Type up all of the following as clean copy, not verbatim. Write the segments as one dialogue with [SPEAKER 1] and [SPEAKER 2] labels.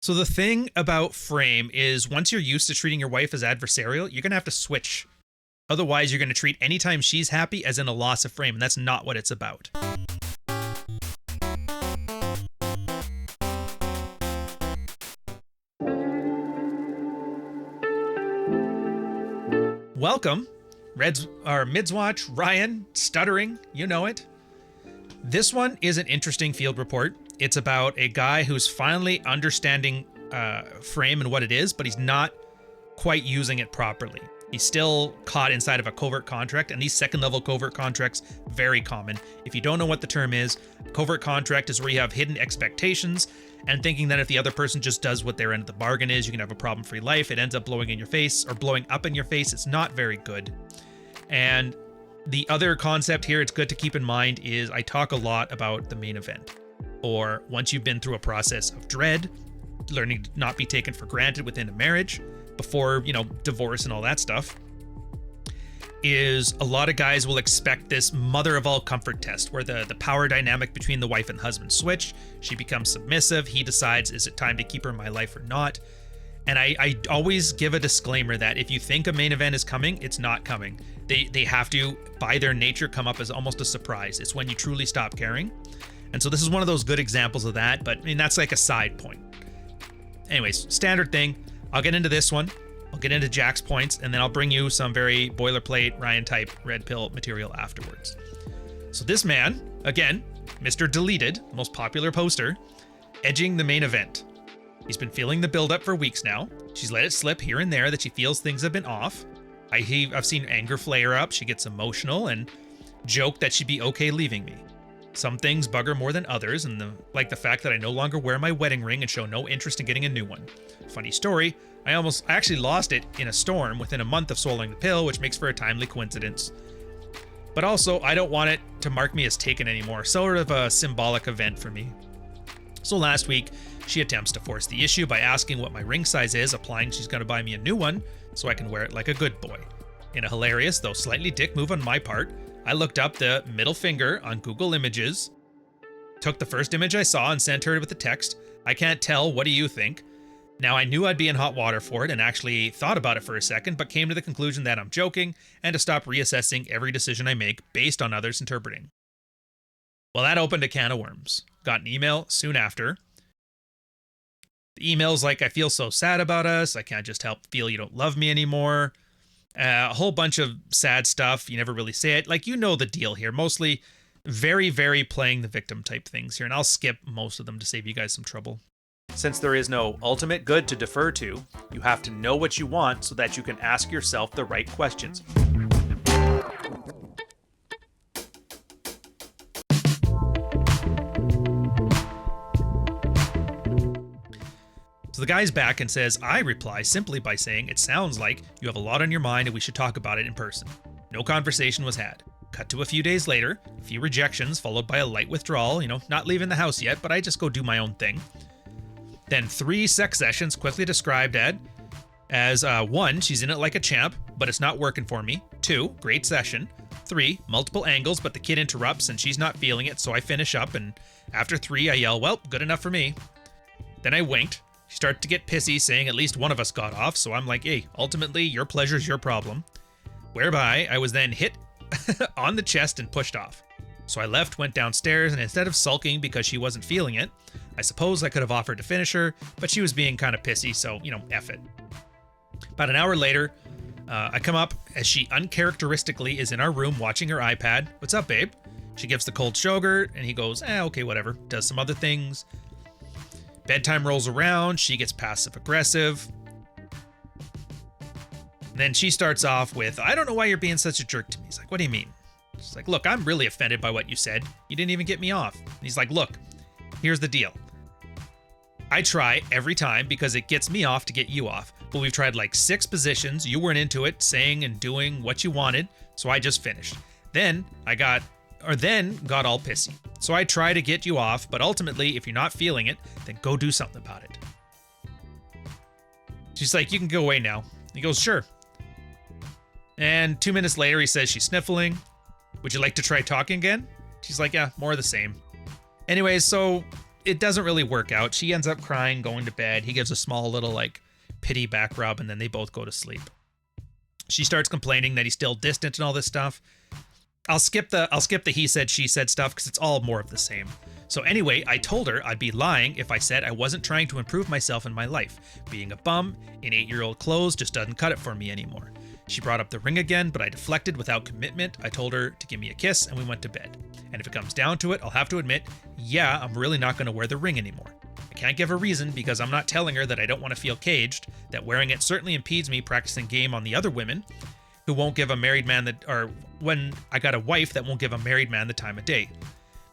[SPEAKER 1] So the thing about Frame is once you're used to treating your wife as adversarial, you're going to have to switch. Otherwise, you're going to treat any time she's happy as in a loss of Frame, and that's not what it's about. Welcome, Midswatch, Ryan, Stuttering, you know it. This one is an interesting field report. It's about a guy who's finally understanding Frame and what it is, but he's not quite using it properly. He's still caught inside of a covert contract, and these second-level covert contracts, very common. If you don't know what the term is, covert contract is where you have hidden expectations and thinking that if the other person just does what their end of the bargain is, you can have a problem-free life. It ends up blowing in your face or blowing up in your face. It's not very good. And the other concept here it's good to keep in mind is I talk a lot about the main event, or once you've been through a process of dread, learning to not be taken for granted within a marriage before, divorce and all that stuff, is a lot of guys will expect this mother of all comfort test where the power dynamic between the wife and husband switch. She becomes submissive. He decides, is it time to keep her in my life or not? And I always give a disclaimer that if you think a main event is coming, it's not coming. They have to, by their nature, come up as almost a surprise. It's when you truly stop caring. And so this is one of those good examples of that, but I mean, that's like a side point. Anyways, standard thing. I'll get into this one. I'll get into Jack's points, and then I'll bring you some very boilerplate Ryan type red pill material afterwards. So this man, again, Mr. Deleted, most popular poster, edging the main event. He's been feeling the buildup for weeks now. She's let it slip here and there that she feels things have been off. I've seen anger flare up. She gets emotional and joke that she'd be okay leaving me. Some things bug her more than others, and like the fact that I no longer wear my wedding ring and show no interest in getting a new one. Funny story, I actually lost it in a storm within a month of swallowing the pill, which makes for a timely coincidence. But also, I don't want it to mark me as taken anymore, sort of a symbolic event for me. So last week, she attempts to force the issue by asking what my ring size is, implying she's going to buy me a new one so I can wear it like a good boy. In a hilarious, though slightly dick move on my part, I looked up the middle finger on Google Images, took the first image I saw and sent her with the text, "I can't tell, what do you think?" Now I knew I'd be in hot water for it and actually thought about it for a second, but came to the conclusion that I'm joking and to stop reassessing every decision I make based on others interpreting. Well, that opened a can of worms. Got an email soon after. The email's like, "I feel so sad about us. I can't just help feel you don't love me anymore." A whole bunch of sad stuff. You never really say it. Like, you know the deal here. Mostly very, very playing the victim type things here. And I'll skip most of them to save you guys some trouble. Since there is no ultimate good to defer to, you have to know what you want so that you can ask yourself the right questions. So the guy's back and says, I reply simply by saying, "It sounds like you have a lot on your mind and we should talk about it in person." No conversation was had. Cut to a few days later, a few rejections followed by a light withdrawal, not leaving the house yet, but I just go do my own thing. Then 3 sex sessions quickly described as 1, she's in it like a champ, but it's not working for me. 2, great session. 3, multiple angles, but the kid interrupts and she's not feeling it, so I finish up, and after 3, I yell, "Well, good enough for me." Then I winked. She started to get pissy, saying at least one of us got off, so I'm like, "Hey, ultimately, your pleasure's your problem." Whereby, I was then hit on the chest and pushed off. So I left, went downstairs, and instead of sulking because she wasn't feeling it, I suppose I could have offered to finish her, but she was being kind of pissy, so, F it. About an hour later, I come up as she uncharacteristically is in our room watching her iPad. "What's up, babe?" She gives the cold shoulder, and he goes, okay, whatever. Does some other things. Bedtime rolls around, she gets passive-aggressive. Then she starts off with, "I don't know why you're being such a jerk to me." He's like, "What do you mean?" She's like, "Look, I'm really offended by what you said. You didn't even get me off." And he's like, "Look, here's the deal. I try every time because it gets me off to get you off. But we've tried like 6 positions. You weren't into it, saying and doing what you wanted, so I just finished. Then got all pissy. So I try to get you off, but ultimately, if you're not feeling it, then go do something about it." She's like, "You can go away now." He goes, "Sure." And 2 minutes later, he says she's sniffling. "Would you like to try talking again?" She's like, "Yeah, more of the same." Anyways, so it doesn't really work out. She ends up crying, going to bed. He gives a small little like pity back rub, and then they both go to sleep. She starts complaining that he's still distant and all this stuff. I'll skip the he said, she said stuff because it's all more of the same. So anyway, I told her I'd be lying if I said I wasn't trying to improve myself in my life. Being a bum in 8-year-old clothes just doesn't cut it for me anymore. She brought up the ring again, but I deflected without commitment. I told her to give me a kiss and we went to bed. And if it comes down to it, I'll have to admit, yeah, I'm really not going to wear the ring anymore. I can't give a reason because I'm not telling her that I don't want to feel caged, that wearing it certainly impedes me practicing game on the other women who won't give a married man when I got a wife that won't give a married man the time of day.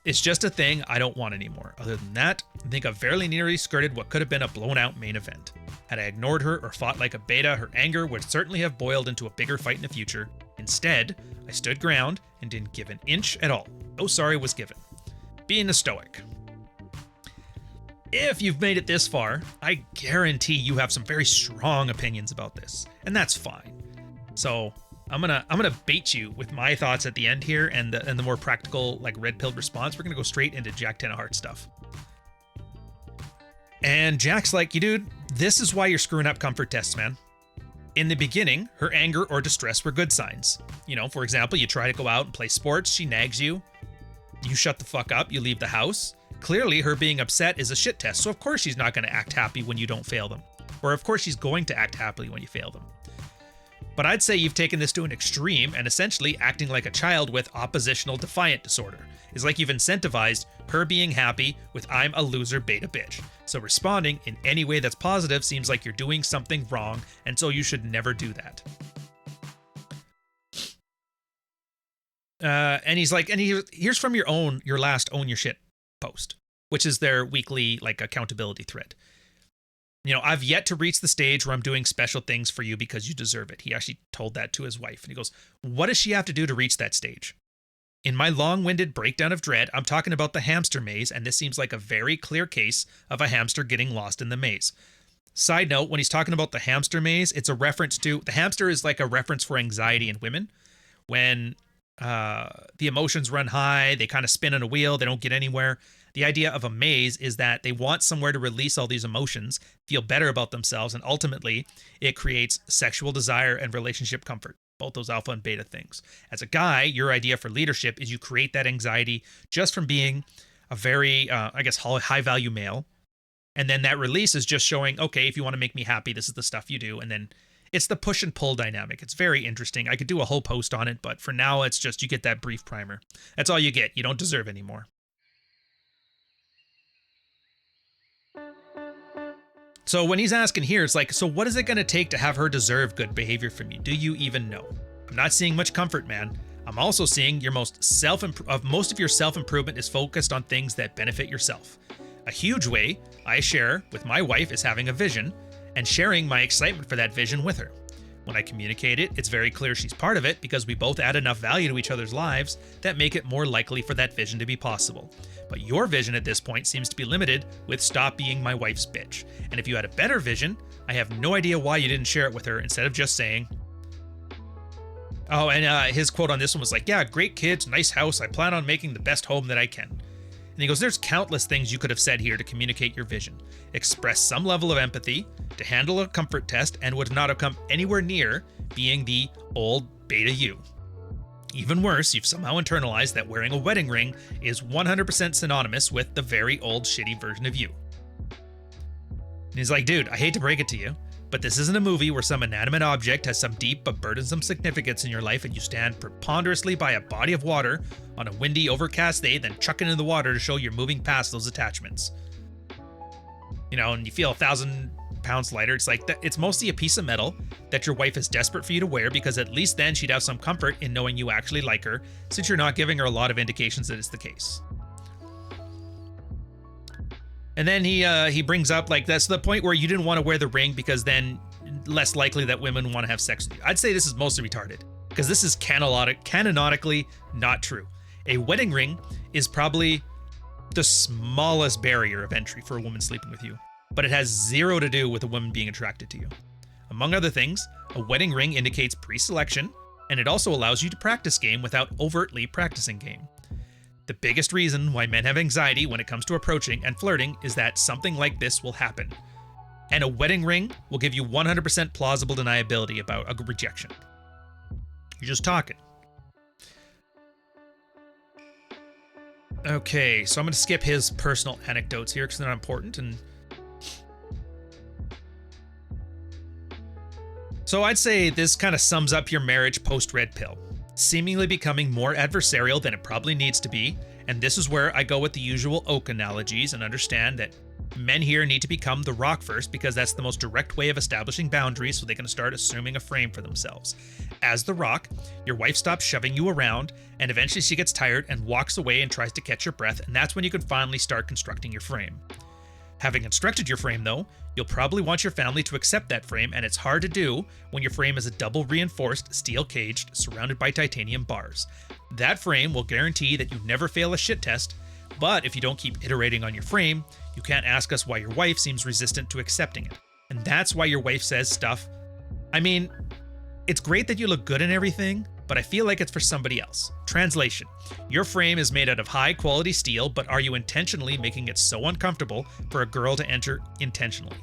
[SPEAKER 1] It's just a thing I don't want anymore. Other than that, I think I've very nearly skirted what could have been a blown out main event. Had I ignored her or fought like a beta, her anger would certainly have boiled into a bigger fight in the future. Instead, I stood ground and didn't give an inch at all. No sorry was given. Being a stoic. If you've made it this far, I guarantee you have some very strong opinions about this, and that's fine. So I'm gonna bait you with my thoughts at the end here, and the more practical, like red-pilled response. We're gonna go straight into Jack Ten of Hearts stuff. And Jack's like, you dude, this is why you're screwing up comfort tests, man. In the beginning, her anger or distress were good signs. You know, for example, you try to go out and play sports, she nags you. You shut the fuck up, you leave the house. Clearly, her being upset is a shit test, so of course she's not going to act happy when you don't fail them. Or of course she's going to act happily when you fail them. But I'd say you've taken this to an extreme and essentially acting like a child with oppositional defiant disorder. It's like you've incentivized her being happy with I'm a loser beta bitch. So responding in any way that's positive seems like you're doing something wrong, and so you should never do that. And he's like, here's from your last Own Your Shit post, which is their weekly like accountability thread. You know, I've yet to reach the stage where I'm doing special things for you because you deserve it. He actually told that to his wife. And he goes, what does she have to do to reach that stage? In my long-winded breakdown of dread, I'm talking about the hamster maze, and this seems like a very clear case of a hamster getting lost in the maze. Side note, when he's talking about the hamster maze, it's a reference to, the hamster is like a reference for anxiety in women. When the emotions run high, they kind of spin in a wheel, they don't get anywhere. The idea of a maze is that they want somewhere to release all these emotions, feel better about themselves, and ultimately it creates sexual desire and relationship comfort, both those alpha and beta things. As a guy, your idea for leadership is you create that anxiety just from being a very, high value male. And then that release is just showing, okay, if you want to make me happy, this is the stuff you do. And then it's the push and pull dynamic. It's very interesting. I could do a whole post on it, but for now, it's just you get that brief primer. That's all you get. You don't deserve any more. So when he's asking here, it's like, so what is it going to take to have her deserve good behavior from you? Do you even know? I'm not seeing much comfort, man. I'm also seeing your most of your self-improvement is focused on things that benefit yourself. A huge way I share with my wife is having a vision and sharing my excitement for that vision with her. When I communicate it, it's very clear she's part of it because we both add enough value to each other's lives that make it more likely for that vision to be possible. But your vision at this point seems to be limited with stop being my wife's bitch. And if you had a better vision, I have no idea why you didn't share it with her instead of just saying, oh, and his quote on this one was like, yeah, great kids, nice house. I plan on making the best home that I can. And he goes, there's countless things you could have said here to communicate your vision. Express some level of empathy to handle a comfort test and would not have come anywhere near being the old beta you. Even worse, you've somehow internalized that wearing a wedding ring is 100% synonymous with the very old shitty version of you. And he's like, dude, I hate to break it to you, but this isn't a movie where some inanimate object has some deep but burdensome significance in your life and you stand preponderously by a body of water on a windy, overcast day, then chuck it into the water to show you're moving past those attachments. You know, and you feel 1,000 pounds lighter. It's like that. It's mostly a piece of metal that your wife is desperate for you to wear because at least then she'd have some comfort in knowing you actually like her, since you're not giving her a lot of indications that it's the case. And then he brings up like that's the point where you didn't want to wear the ring because then less likely that women want to have sex with you. I'd say this is mostly retarded because this is canonically not true. A wedding ring is probably the smallest barrier of entry for a woman sleeping with you, but it has zero to do with a woman being attracted to you. Among other things, a wedding ring indicates pre-selection, and it also allows you to practice game without overtly practicing game. The biggest reason why men have anxiety when it comes to approaching and flirting is that something like this will happen. And a wedding ring will give you 100% plausible deniability about a rejection. You're just talking. Okay, so I'm going to skip his personal anecdotes here because they're not important. And so I'd say this kind of sums up your marriage post-red pill. Seemingly becoming more adversarial than it probably needs to be. And this is where I go with the usual oak analogies and understand that men here need to become the Rock first because that's the most direct way of establishing boundaries so they can start assuming a frame for themselves. As the Rock, your wife stops shoving you around and eventually she gets tired and walks away and tries to catch your breath, and that's when you can finally start constructing your frame. Having constructed your frame though, you'll probably want your family to accept that frame, and it's hard to do when your frame is a double reinforced, steel caged, surrounded by titanium bars. That frame will guarantee that you never fail a shit test, but if you don't keep iterating on your frame, you can't ask us why your wife seems resistant to accepting it. And that's why your wife says stuff. I mean, it's great that you look good and everything, but I feel like it's for somebody else. Translation: your frame is made out of high quality steel, but are you intentionally making it so uncomfortable for a girl to enter intentionally?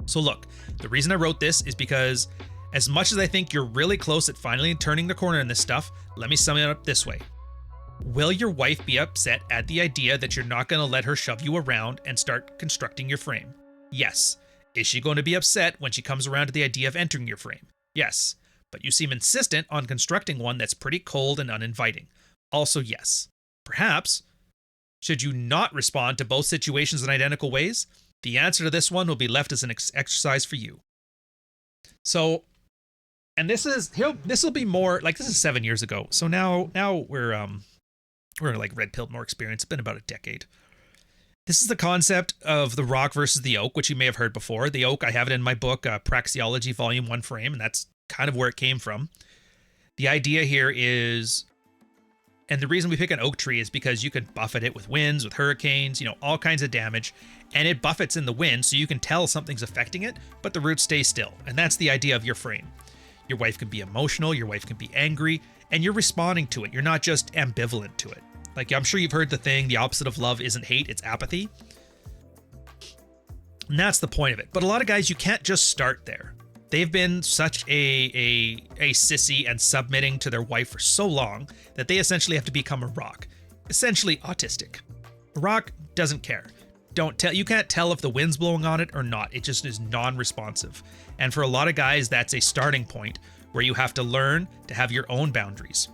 [SPEAKER 1] So look, the reason I wrote this is because as much as I think you're really close at finally turning the corner in this stuff, let me sum it up this way. Will your wife be upset at the idea that you're not going to let her shove you around and start constructing your frame? Yes. Is she going to be upset when she comes around to the idea of entering your frame? Yes. But you seem insistent on constructing one that's pretty cold and uninviting. Also yes. Perhaps, should you not respond to both situations in identical ways? The answer to this one will be left as an exercise for you. So, and this will be more like, this is 7 years ago. So now we're like red pilled more experience. It's been about a decade. This is the concept of the Rock versus the Oak, which you may have heard before. The Oak, I have it in my book, Praxeology Volume 1 Frame, and that's kind of where it came from. The idea here is, and the reason we pick an oak tree is because you can buffet it with winds, with hurricanes, all kinds of damage, and it buffets in the wind so you can tell something's affecting it, but the roots stay still. And that's the idea of your frame. Your wife can be emotional, your wife can be angry, and you're responding to it. You're not just ambivalent to it. Like, I'm sure you've heard the thing, the opposite of love isn't hate, it's apathy. And that's the point of it. But a lot of guys, you can't just start there. They've been such a sissy and submitting to their wife for so long that they essentially have to become a Rock. Essentially autistic. A Rock doesn't care. You can't tell if the wind's blowing on it or not. It just is non-responsive. And for a lot of guys, that's a starting point where you have to learn to have your own boundaries.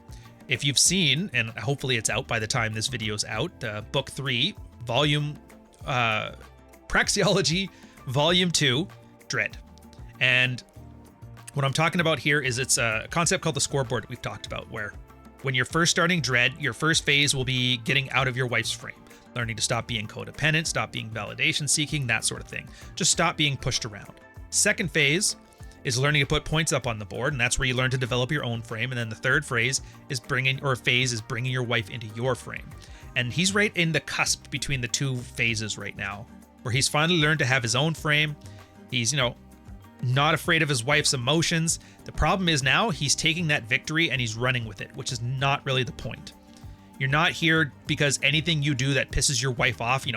[SPEAKER 1] If you've seen, and hopefully it's out by the time this video's out, Book 3, Praxeology, Volume 2, Dread. And what I'm talking about here is it's a concept called the scoreboard that we've talked about, where when you're first starting Dread, your first phase will be getting out of your wife's frame. Learning to stop being codependent, stop being validation seeking, that sort of thing. Just stop being pushed around. Second phase is learning to put points up on the board, and that's where you learn to develop your own frame. And then the third phase is bringing your wife into your frame. And he's right in the cusp between the two phases right now, where he's finally learned to have his own frame. He's, not afraid of his wife's emotions. The problem is now he's taking that victory and he's running with it, which is not really the point. You're not here because anything you do that pisses your wife off,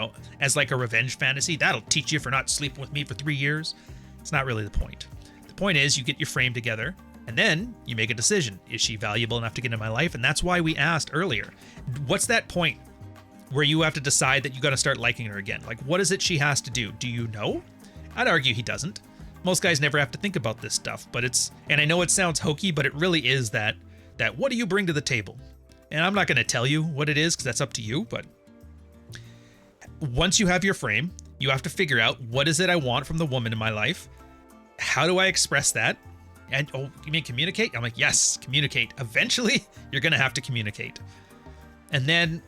[SPEAKER 1] as like a revenge fantasy, that'll teach you for not sleeping with me for 3 years. It's not really the point. The point is you get your frame together and then you make a decision. Is she valuable enough to get into my life? And that's why we asked earlier, what's that point where you have to decide that you got to start liking her again? Like, what is it she has to do? Do you know? I'd argue he doesn't. Most guys never have to think about this stuff, but and I know it sounds hokey, but it really is that what do you bring to the table? And I'm not going to tell you what it is because that's up to you, but once you have your frame, you have to figure out, what is it I want from the woman in my life? How do I express that? And, oh, you mean communicate? I'm like, yes, communicate. Eventually, you're going to have to communicate. And then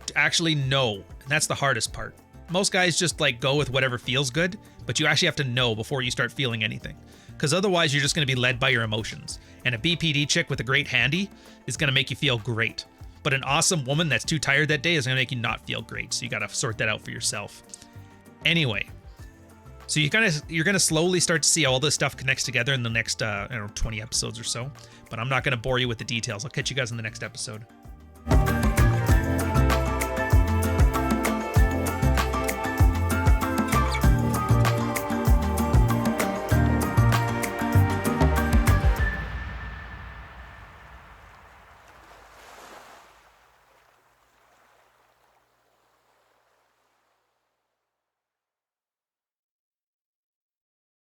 [SPEAKER 1] to actually know, and that's the hardest part. Most guys just go with whatever feels good, but you actually have to know before you start feeling anything. Because otherwise you're just going to be led by your emotions. And a BPD chick with a great handy is going to make you feel great. But an awesome woman that's too tired that day is going to make you not feel great. So you got to sort that out for yourself. Anyway, so you're going to slowly start to see how all this stuff connects together in the next 20 episodes or so. But I'm not going to bore you with the details. I'll catch you guys in the next episode.